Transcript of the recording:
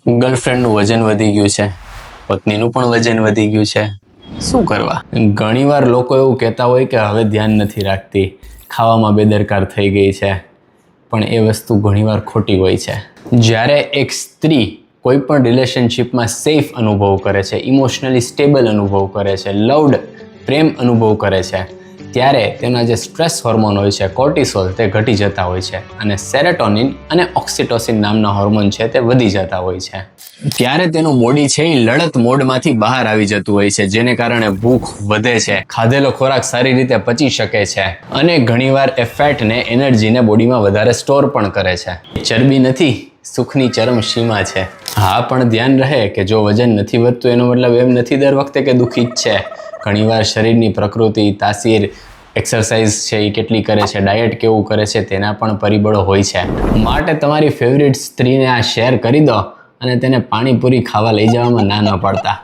ગર્લફ્રેન્ડનું વજન વધી ગયું છે, પત્નીનું પણ વજન વધી ગયું છે. શું કરવા? ઘણીવાર લોકો એવું કહેતા હોય કે હવે ધ્યાન નથી રાખતી, ખાવામાં બેદરકાર થઈ ગઈ છે, પણ એ વસ્તુ ઘણીવાર ખોટી હોય છે. જ્યારે એક સ્ત્રી કોઈ પણ રિલેશનશિપમાં સેફ અનુભવ કરે છે, ઇમોશનલી સ્ટેબલ અનુભવ કરે છે, લવડ પ્રેમ અનુભવ કરે છે, ત્યારે તેના જે સ્ટ્રેસ હોર્મોન હોય છે, કોર્ટિસોલ, તે ઘટી જતા હોય છે અને સેરોટોનિન અને ઓક્સિટોસિન નામના હોર્મોન છે તે વધી જતા હોય છે. ત્યારે તેનું બોડી છે એ લડત મોડમાંથી બહાર આવી જતું હોય છે, જેને કારણે ભૂખ વધે છે, ખાધેલો ખોરાક સારી રીતે પચી શકે છે અને ઘણીવાર એ ફેટને, એનર્જીને બોડીમાં વધારે સ્ટોર પણ કરે છે. ચરબી નથી, સુખની ચરમ સીમા છે. હા, પણ ધ્યાન રહે કે જો વજન નથી વધતું એનો મતલબ એમ નથી દર વખતે કે દુઃખી જ છે. ઘણીવાર શરીરની પ્રકૃતિ, તાસીર, એક્સરસાઇઝ છે એ કેટલી કરે છે, ડાયટ કેવું કરે છે, તેના પણ પરિબળો હોય છે. માટે તમારી ફેવરિટ સ્ત્રીને આ શેર કરી દો અને તેને પાણીપુરી ખાવા લઈ જવામાં ના ન પાડતા.